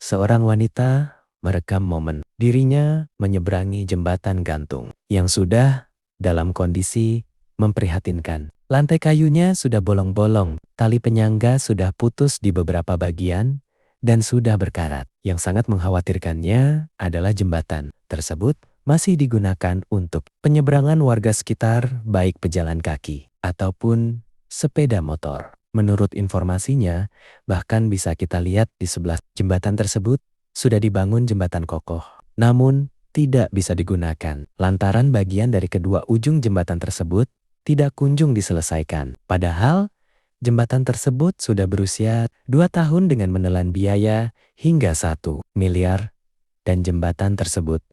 Seorang wanita merekam momen dirinya menyeberangi jembatan gantung yang sudah dalam kondisi memprihatinkan. Lantai kayunya sudah bolong-bolong, tali penyangga sudah putus di beberapa bagian, dan sudah berkarat. Yang sangat mengkhawatirkannya adalah jembatan tersebut masih digunakan untuk penyeberangan warga sekitar, baik pejalan kaki ataupun sepeda motor. Menurut informasinya, bahkan bisa kita lihat di sebelah jembatan tersebut sudah dibangun jembatan kokoh, namun tidak bisa digunakan lantaran bagian dari kedua ujung jembatan tersebut tidak kunjung diselesaikan. Padahal jembatan tersebut sudah berusia 2 tahun dengan menelan biaya hingga 1 miliar dan jembatan tersebut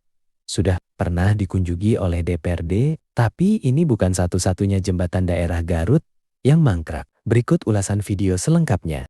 sudah pernah dikunjungi oleh DPRD, tapi ini bukan satu-satunya jembatan daerah Garut yang mangkrak. Berikut ulasan video selengkapnya.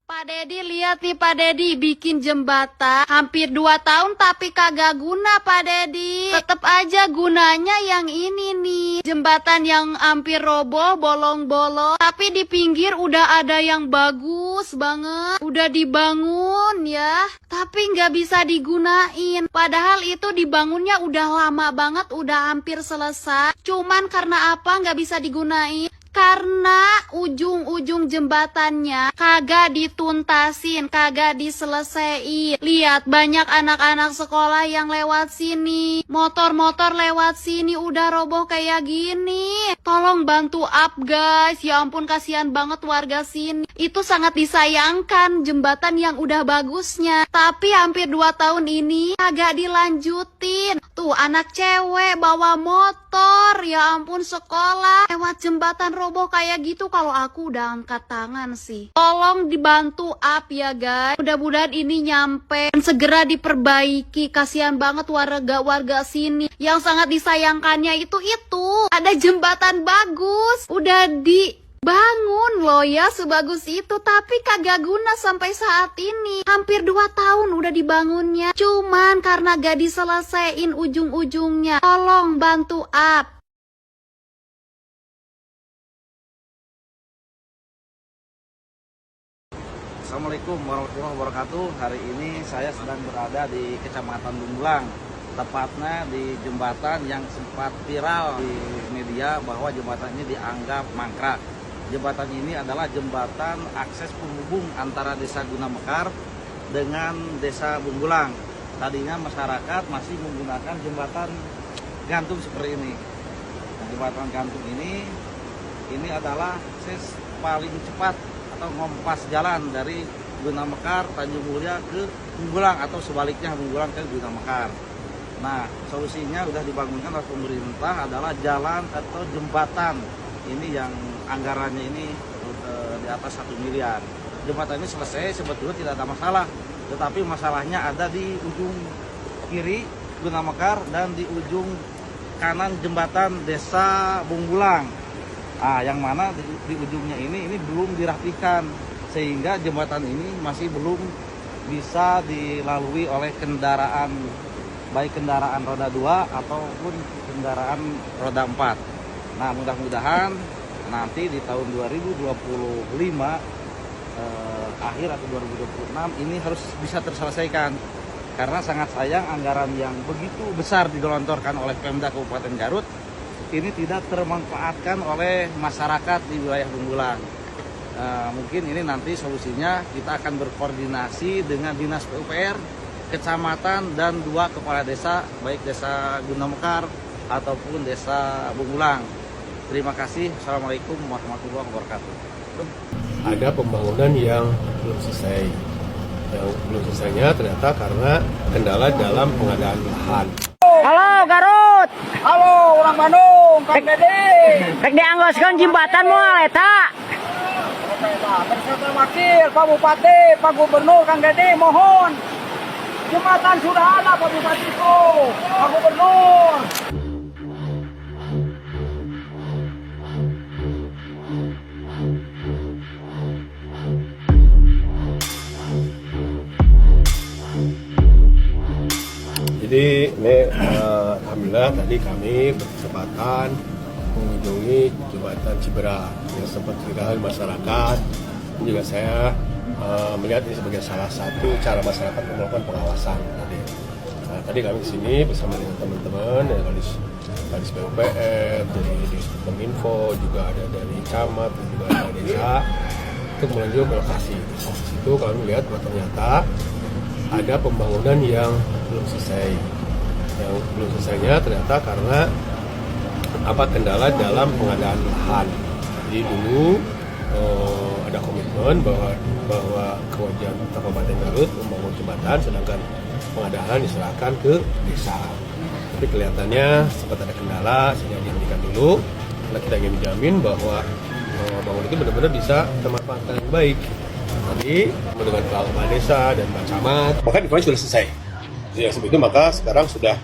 Pak Dedi, lihat nih Pak Dedi, bikin jembatan hampir 2 tahun tapi kagak guna Pak Dedi. Tetep aja gunanya yang ini nih, jembatan yang hampir roboh, bolong-bolong, tapi di pinggir udah ada yang bagus banget, udah dibangun ya, tapi nggak bisa digunain. Padahal itu dibangunnya udah lama banget, udah hampir selesai. Cuman karena apa nggak bisa digunain? Karena ujung-ujung jembatannya kagak dituntasin, kagak diselesain. Lihat, banyak anak-anak sekolah yang lewat sini, motor-motor lewat sini udah roboh kayak gini. Tolong bantu up guys, ya ampun kasihan banget warga sini. Itu sangat disayangkan jembatan yang udah bagusnya, tapi hampir 2 tahun ini kagak dilanjutin. Tuh anak cewek bawa motor, ya ampun sekolah lewat jembatan roboh kayak gitu. Kalau aku udah angkat tangan sih. Tolong dibantu up ya guys. Mudah-mudahan ini nyampe dan segera diperbaiki. Kasihan banget warga-warga sini. Yang sangat disayangkannya itu ada jembatan bagus, udah dibangun loh ya sebagus itu, tapi kagak guna sampai saat ini. Hampir 2 tahun udah dibangunnya, cuman karena gak diselesain ujung-ujungnya. Tolong bantu up. Assalamualaikum warahmatullahi wabarakatuh. Hari ini saya sedang berada di Kecamatan Bumbulang, tepatnya di jembatan yang sempat viral di media bahwa jembatan ini dianggap mangkrak. Jembatan ini adalah jembatan akses penghubung antara Desa Gunamekar dengan Desa Bumbulang. Tadinya masyarakat masih menggunakan jembatan gantung seperti ini. Nah, jembatan gantung ini adalah akses paling cepat atau ngompas jalan dari Gunamekar, Tanjung Mulia ke Bumbulang atau sebaliknya Bumbulang ke Gunamekar. Nah, solusinya sudah dibangunkan oleh pemerintah adalah jalan atau jembatan ini yang anggarannya ini di atas 1 miliar. Jembatan ini selesai sebetulnya tidak ada masalah, tetapi masalahnya ada di ujung kiri Gunamekar dan di ujung kanan jembatan Desa Bumbulang. Yang mana di ujungnya ini belum dirapikan, sehingga jembatan ini masih belum bisa dilalui oleh kendaraan, baik kendaraan roda 2 ataupun kendaraan roda 4. Nah, mudah-mudahan nanti di tahun 2025 akhir atau 2026 ini harus bisa terselesaikan, karena sangat sayang anggaran yang begitu besar digelontorkan oleh Pemda Kabupaten Garut ini tidak termanfaatkan oleh masyarakat di wilayah Bumbulang. Mungkin ini nanti solusinya kita akan berkoordinasi dengan Dinas PUPR, Kecamatan, dan 2 kepala desa, baik Desa Gunamekar ataupun Desa Bumbulang. Terima kasih. Assalamualaikum warahmatullahi wabarakatuh. Ada pembangunan yang belum selesai. Yang belum selesainya ternyata karena kendala dalam pengadaan lahan. Halo Garut. Halo orang Bandung, Kang Dedi. Rek dianggoskeun jembatan moal eta. Beserta Wakil, Pak Bupati, Pak Gubernur, Kang Dedi, mohon. Jembatan sudah ada Pak Bupatiku, Pak Gubernur. Jadi ini alhamdulillah tadi kami berkesempatan mengunjungi jembatan Ciberang yang sempat ketinggalan masyarakat. Dan juga saya melihat ini sebagai salah satu cara masyarakat melakukan pengawasan tadi. Nah, tadi kami ke sini bersama dengan teman-teman dari Kadis PUPR, dari Kominfo, juga ada dari camat, juga ada desa untuk menuju ke lokasi. Di situ kami melihat bahwa ternyata ada pembangunan yang belum selesai. Yang belum selesainya ternyata karena kendala dalam pengadaan lahan. Jadi dulu ada komitmen bahwa kewajiban Kabupaten Garut membangun jembatan, sedangkan pengadaan diserahkan ke desa. Tapi kelihatannya sempat ada kendala sehingga dihentikan dulu. Karena kita ingin menjamin bahwa bangunan itu benar-benar bisa termanfaatkan yang baik. Nanti dengan kepala desa dan Pak Camat, maka informasi sudah selesai. Yang seperti itu maka sekarang sudah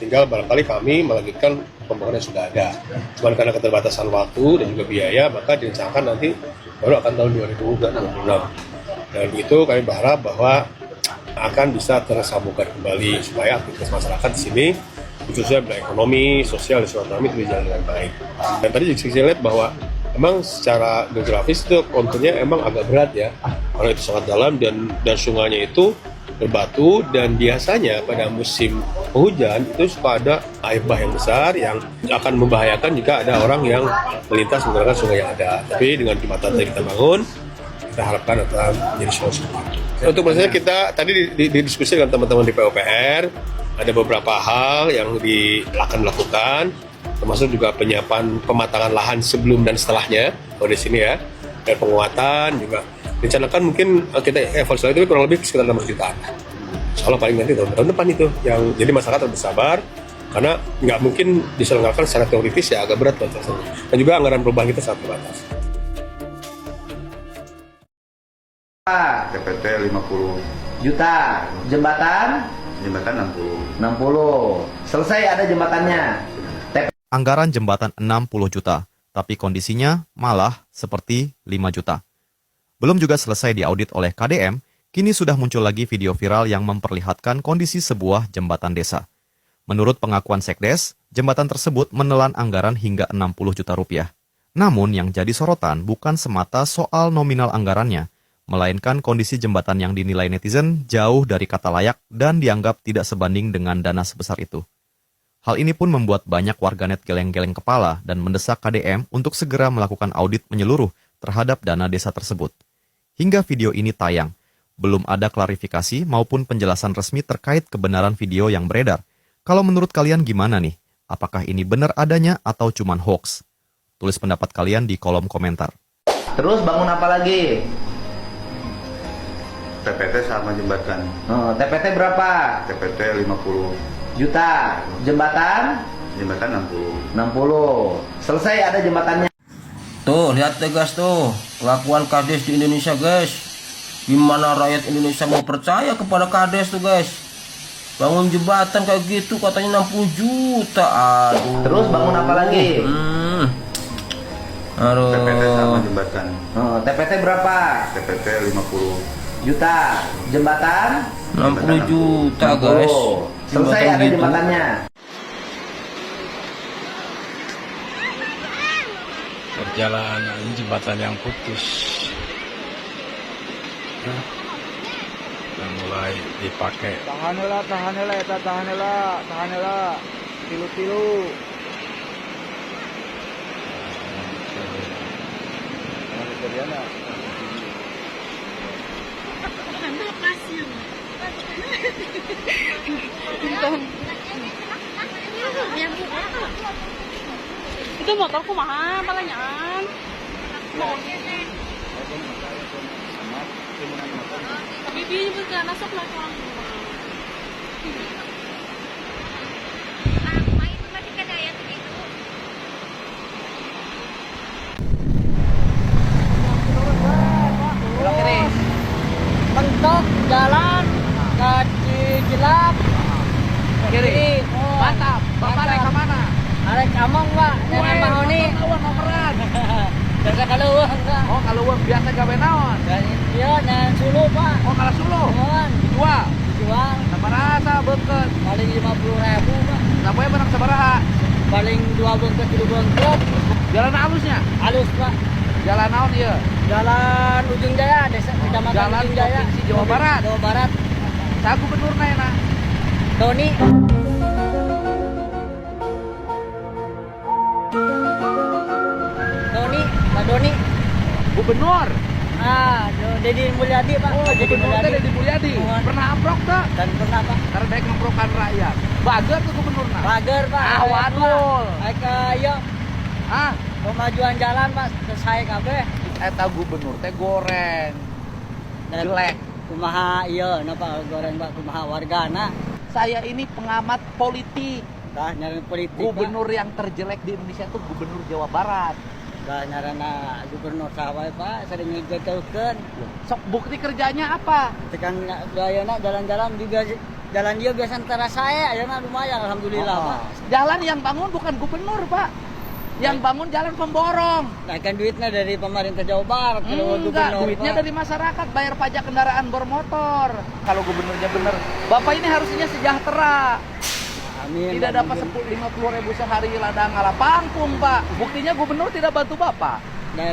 tinggal barangkali kami melanjutkan pembangunan yang sudah ada. Cuman karena keterbatasan waktu dan juga biaya, maka direncanakan nanti baru akan tahun 2026. Dan itu kami berharap bahwa akan bisa tersambungkan kembali supaya aktivitas masyarakat di sini khususnya bidang ekonomi, sosial, dan silaturahmi itu berjalan dengan baik. Dan tadi juga saya lihat bahwa memang secara geografis itu konturnya emang agak berat ya, karena itu sangat dalam dan sungainya itu berbatu, dan biasanya pada musim penghujan itu suka ada air bah yang besar yang akan membahayakan jika ada orang yang melintas menggunakan sungai yang ada. Tapi dengan jembatan yang kita bangun, kita harapkan akan menjadi solusi. Untuk maksudnya kita tadi didiskusi dengan teman-teman di PUPR, ada beberapa hal yang akan dilakukan, termasuk juga penyiapan pematangan lahan sebelum dan setelahnya, kalau di sini ya, dan penguatan juga. Rencanakan mungkin kita evaluasi itu kurang lebih sekitar 600 jutaan. Soalnya paling nanti tahun depan itu, yang jadi masyarakat harus bersabar, karena nggak mungkin diselenggarakan secara teoritis ya, agak berat batasnya. Dan juga anggaran perubahan kita sangat terbatas. TPT 50 juta, jembatan 60. Selesai ada jembatannya. Anggaran jembatan 60 juta, tapi kondisinya malah seperti 5 juta. Belum juga selesai diaudit oleh KDM, kini sudah muncul lagi video viral yang memperlihatkan kondisi sebuah jembatan desa. Menurut pengakuan Sekdes, jembatan tersebut menelan anggaran hingga 60 juta rupiah. Namun yang jadi sorotan bukan semata soal nominal anggarannya, melainkan kondisi jembatan yang dinilai netizen jauh dari kata layak dan dianggap tidak sebanding dengan dana sebesar itu. Hal ini pun membuat banyak warganet geleng-geleng kepala dan mendesak KDM untuk segera melakukan audit menyeluruh terhadap dana desa tersebut. Hingga video ini tayang, belum ada klarifikasi maupun penjelasan resmi terkait kebenaran video yang beredar. Kalau menurut kalian gimana nih? Apakah ini benar adanya atau cuman hoax? Tulis pendapat kalian di kolom komentar. Terus bangun apa lagi? TPT sama jembatan. TPT berapa? TPT 50 juta, jembatan 60. Selesai ada jembatannya. Tuh, lihat deh guys tuh, kelakuan Kades di Indonesia guys. Gimana rakyat Indonesia mau percaya kepada Kades tuh guys? Bangun jembatan kayak gitu katanya 60 juta. Aduh. Terus bangun apa lagi? Aduh. TPT sama jembatan. TPT berapa? TPT 50 juta, jembatan 60 juta guys. Selesai Jembatan ada gitu. jembatannya. Perjalanan jembatan yang putus dan mulai dipakai. Tahanlah, tilu-tilu. Itu motorku mahal, palanya. Tapi dia juga masuk lah orang. Mentok jalan kaki jelap kiri. Mantap. Bapak naik ke mana? Naik Among, Pak. Naik Mahoni. Nomeran. Dekat Kaluwang, Pak. Oh, Kaluwang biasa gawe naon? Iya, dan Sulu, Pak. Oh, kalau Sulu. Mohon. Dijual. Jual. Sama rasa, Be. bengket? Paling 50.000 Pak. Sapoe benang sabaraha? Paling 2 bengket 3 bengket. Jalan halusnya? Halus Pak. Jalan naon ieu? Jalan Ujung Jaya, desa kecamatan Jalan Ujung Jaya, Provinsi Jawa Barat. Jawa Barat. Saha gubernurna enak? Doni. Doni, Pak Doni. Gubernur. Ah, Deddy Mulyadi Pak. Oh, Deddy gubernur teh Deddy Mulyadi. Pernah amprok teh? Dan pernah Pak. Karena daek ngamprokan rakyat. Bager tuh gubernurna. Pager Pak. Ah, wadul. Ayo Ah, pemajuan jalan Pak, selesai kabeh. eta gubernur teh goreng. Jelek. Kumaha iya, napa goreng Pak, kumaha wargana. Saya ini pengamat politik. Dah nyari politik. Gubernur yang terjelek di Indonesia tuh gubernur Jawa Barat. Dah nyarana gubernur sawai Pak, sering ngejekelkeun. Sok bukti kerjanya apa? Tekan ayeuna jalan-jalan juga jalan dia biasa antara saya, ayeuna lumayan alhamdulillah Pak. Jalan yang bangun bukan gubernur, Pak. Yang bangun jalan pemborong. Nah kan duitnya dari pemerintah Jawa Barat. Kalau Enggak, gubernur, duitnya Pak. dari masyarakat, bayar pajak kendaraan bermotor. Kalau gubernurnya bener, Bapak ini harusnya sejahtera. Amin. Tidak dapat 50.000 sehari ladang ala pangkung, Pak. Buktinya gubernur tidak bantu Bapak. Nah,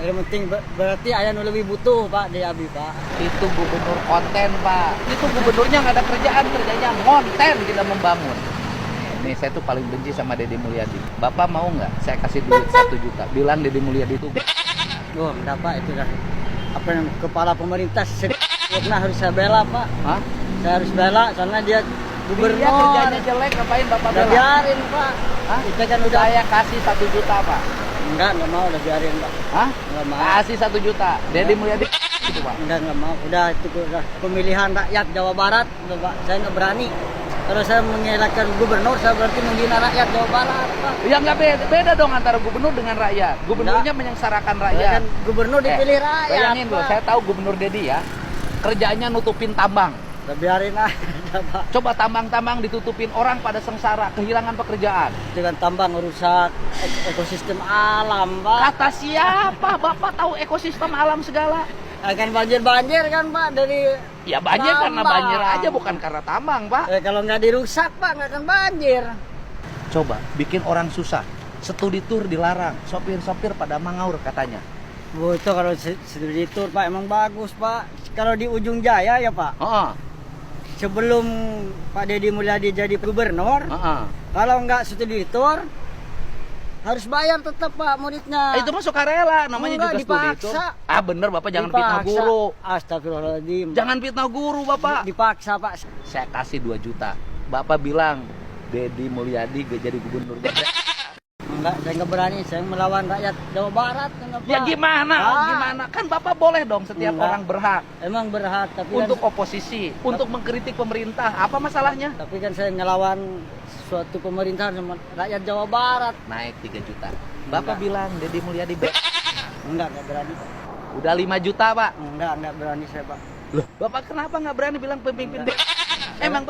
yang penting berarti aya nu lebih butuh Pak di abi Pak. Itu gubernur konten, Pak. Itu gubernurnya nggak ada kerjaan, kerjanya konten, tidak membangun. Ini saya tuh paling benci sama Deddy Mulyadi. Bapak mau nggak saya kasih duit 1 juta? Bilang Deddy Mulyadi itu. Duh, enggak Pak, itu dah. Apa yang kepala pemerintah nah harus saya bela Pak. Hah? Saya harus bela karena dia gubernur. Dia kerjanya jelek, ngapain Bapak Udah bela? biarin Pak. Hah? Itu kan udah. Saya kasih 1 juta, Pak. Enggak mau, udah biarin Pak. Hah? Enggak mau. Kasih 1 juta. Deddy Mulyadi gitu, Pak. Enggak mau. Udah itu udah pemilihan rakyat Jawa Barat, udah, Pak. Saya nggak berani. Kalau saya mengelakkan gubernur, saya berarti menghina rakyat Jawa Barat, Pak. Ya nggak beda dong antara gubernur dengan rakyat. Gubernurnya menyengsarakan rakyat. Kan gubernur dipilih rakyat. Bayangin loh, Pak. saya tahu gubernur Deddy ya, kerjanya nutupin tambang. Udah biarin aja, Pak. Coba tambang-tambang ditutupin, orang pada sengsara, kehilangan pekerjaan. Itu kan tambang merusak ekosistem alam, Pak. Kata siapa? Bapak tahu ekosistem alam segala? Akan banjir-banjir kan, Pak, dari Ya banjir karena tambang. banjir aja, bukan karena tambang, Pak. Kalau nggak dirusak, Pak, nggak akan banjir. Coba bikin orang susah. Studi tour dilarang, sopir-sopir pada mangaur katanya. Bu, itu kalau studi tour, Pak, emang bagus, Pak. Kalau di Ujung Jaya ya, Pak. Heeh. Sebelum Pak Deddy Mulyadi jadi gubernur, kalau nggak studi tour, harus bayar tetap Pak muridnya. Itu masuk karela, namanya Enggak, juga studi tour. dipaksa. Ah bener Bapak, jangan fitnah Dipaksa. guru. Astagfirullahaladzim. Jangan fitnah guru Bapak. Dipaksa Pak. Saya kasih 2 juta. Bapak bilang Deddy Mulyadi gak jadi gubernur. Enggak, saya nggak berani. Saya melawan rakyat Jawa Barat. Enggak, Ya Pak. gimana? Gimana? Kan Bapak boleh dong, setiap Enggak. orang berhak. Emang berhak, tapi Untuk kan, oposisi, untuk mengkritik pemerintah. Apa masalahnya? tapi kan saya ngelawan suatu pemerintahan sama rakyat Jawa Barat. Naik 3 juta. Bapak bilang Deddy Mulyadi Enggak berani Pak. udah 5 juta Pak. Enggak berani saya Pak. Loh, Bapak kenapa nggak berani bilang pemimpin? Emang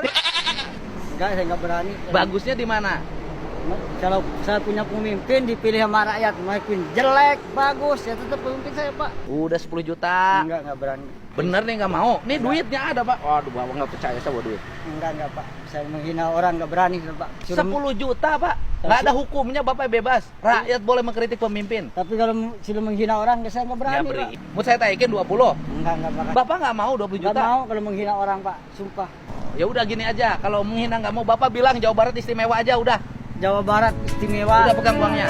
Enggak, saya nggak berani. bagusnya di mana? Kalau saya punya pemimpin dipilih sama rakyat, pemimpin jelek, bagus, ya tetap pemimpin saya Pak. Udah 10 juta. Enggak berani. Bener nih nggak mau. Nih duitnya ada Pak. Waduh, Bapak nggak percaya sama duit. Enggak Pak. Saya menghina orang nggak berani Pak. 10 juta Pak. Nggak ada hukumnya, Bapak bebas. Rakyat boleh mengkritik pemimpin. Tapi kalau sudah menghina orang, saya nggak berani Nggak Pak. beri. Mau saya taikin 20. Enggak Pak. Bapak nggak mau 20 Nggak juta? mau kalau menghina orang Pak, sumpah. Ya udah gini aja. Kalau menghina nggak mau, Bapak bilang Jawa Barat istimewa aja udah. Jawa Barat istimewa. Udah pegang uangnya.